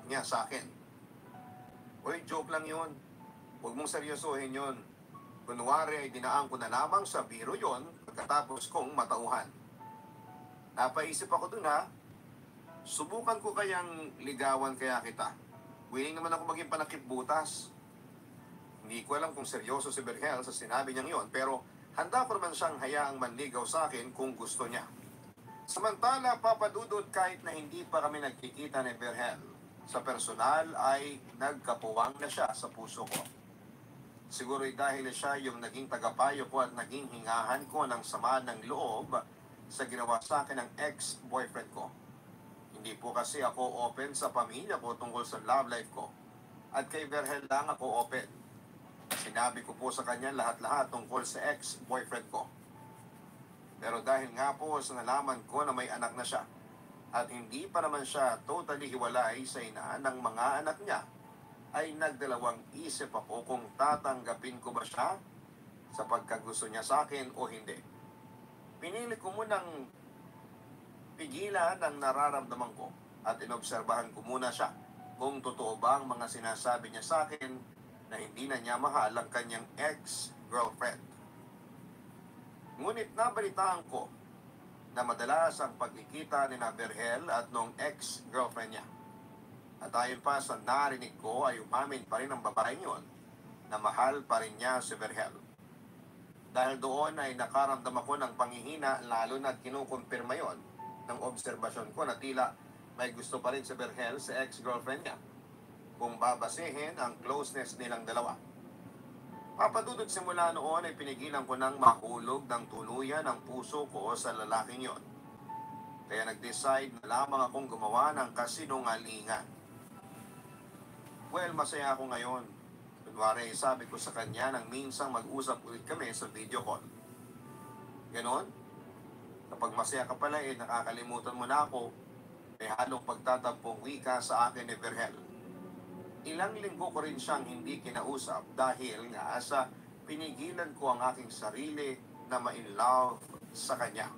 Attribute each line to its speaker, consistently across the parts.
Speaker 1: niya sa akin. Uy, joke lang yun. Huwag mong seryosohin yun. Kunwari ay dinaan ko na lamang sa biro yon pagkatapos kong matauhan. Napaisip ako dun ha, subukan ko kayang ligawan kaya kita. Willing naman ako maging panakip butas. Hindi ko alam kung seryoso si Berhel sa sinabi niyang yon, pero handa ko naman siyang hayaang manligaw sa akin kung gusto niya. Samantala, papadudod kahit na hindi pa kami nagkikita ni Berhel, sa personal ay nagkapuwang na siya sa puso ko. Siguro'y dahil siya yung naging tagapayo ko at naging hingahan ko ng sama ng loob sa ginawa sa akin ng ex-boyfriend ko. Hindi po kasi ako open sa pamilya ko tungkol sa love life ko. At kay Berhel lang ako open. Sinabi ko po sa kanya lahat-lahat tungkol sa ex-boyfriend ko. Pero dahil nga po sa nalaman ko na may anak na siya, at hindi pa naman siya totally hiwalay sa ina ng mga anak niya, ay nagdalawang isip ako kung tatanggapin ko ba siya sa pagkagusto niya sa akin o hindi. Pinili ko munang pigilan ang nararamdaman ko at inobserbahan ko muna siya kung totoo ba ang mga sinasabi niya sa akin na hindi na niya mahal ang kanyang ex-girlfriend. Ngunit nabalitaan ko na madalas ang pagkikita ni Berhel at nung ex-girlfriend niya. At ayon pa sa narinig ko ay umamin pa rin ang babaeng yon na mahal pa rin niya si Berhel. Dahil doon ay nakaramdam ako ng panghihina lalo na kinukumpirma yon ng obserbasyon ko na tila may gusto pa rin si Berhel sa ex-girlfriend niya kung babasehin ang closeness nilang dalawa. Papadudod simula noon ay pinigilan ko ng mahulog ng tuluyan ang puso ko sa lalaking yon. Kaya nag-decide na lamang akong gumawa ng kasinungalingan. Well, masaya ako ngayon. Kunwari, sabi ko sa kanya nang minsang mag-usap ulit kami sa video call. Ganon? Kapag masaya ka pala nakakalimutan mo na ako, may halong pagtatampong wika sa akin ni Berhel. Ilang linggo ko rin siyang hindi kinausap dahil nga sa pinigilan ko ang aking sarili na ma-in-love sa kanya.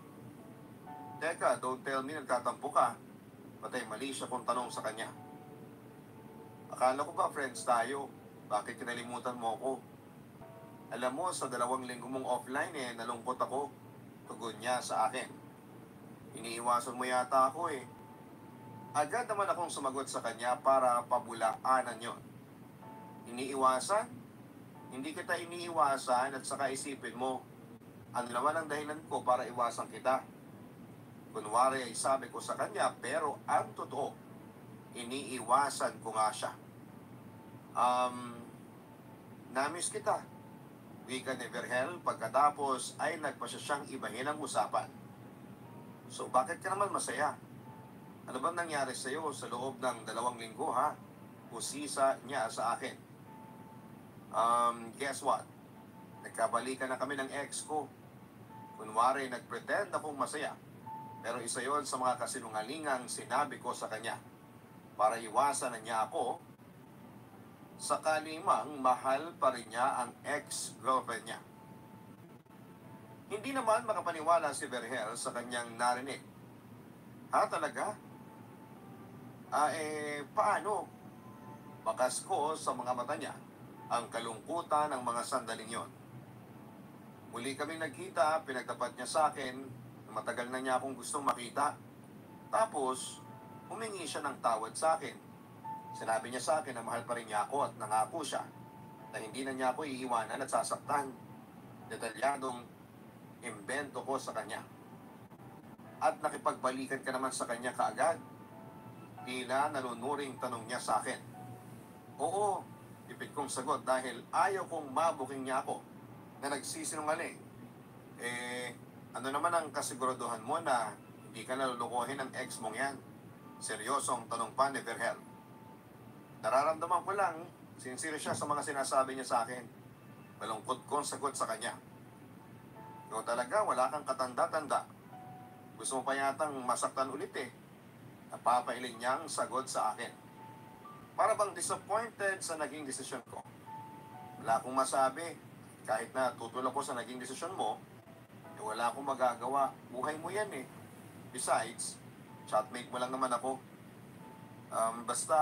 Speaker 1: Teka, don't tell me nagtatampo ka. Patay mali siya kung tanong sa kanya. Akala ko ba friends tayo? Bakit kinalimutan mo ako? Alam mo, sa 2 linggo mong offline nalungkot ako. Tugon niya sa akin. Iniiwasan mo yata ako Agad naman akong sumagot sa kanya para pabulaanan yon. Iniiwasan? Hindi kita iniiwasan at saka isipin mo, ano naman ang dahilan ko para iwasan kita? Kunwari ay sabi ko sa kanya, pero ang totoo, iniiwasan ko nga siya. Namiss kita. Wika ni Berhel pagkatapos ay nagpasya siyang ibahin ang usapan. So bakit ka naman masaya? Ano bang nangyari sa iyo sa loob ng 2 linggo ha? Usisa niya sa akin. Guess what? Nagkabalikan na kami ng ex ko. Kunwari, nagpretend akong masaya. Pero isa yon sa mga kasinungalingang sinabi ko sa kanya. Para iwasan na niya ako, sakali mang mahal pa rin niya ang ex-girlfriend niya. Hindi naman makapaniwala si Berhel sa kanyang narinig. Ha, talaga? Paano? Bakas ko sa mga mata niya ang kalungkutan ng mga sandaling yon. Muli kaming nagkita, pinagtapat niya sa akin na matagal na niya akong gustong makita. Tapos, humingi siya ng tawad sa akin. Sinabi niya sa akin na mahal pa rin niya ako at nangako siya na hindi na niya ako iiwanan at sasaktan. Detalyadong imbento ko sa kanya. At nakipagbalikan ka naman sa kanya kaagad. Tila nanunuring tanong niya sa akin. Oo, ipit kong sagot dahil ayaw kong mabuking niya ako na nagsisinungaling. Ano naman ang kasiguraduhan mo na hindi ka nalulukohin ng ex mong yan? Seryosong tanong pa ni Berhel. Nararamdaman ko lang, sincere siya sa mga sinasabi niya sa akin. Malungkot kong sagot sa kanya. Ikaw talaga, wala kang katanda-tanda. Gusto mo pa yatang masaktan ulit Napapailing niyang sagot sa akin. Para bang disappointed sa naging desisyon ko. Wala akong masabi. Kahit na tutulak ko sa naging desisyon mo, wala akong magagawa. Buhay mo yan Besides, chatmate mo lang naman ako. Basta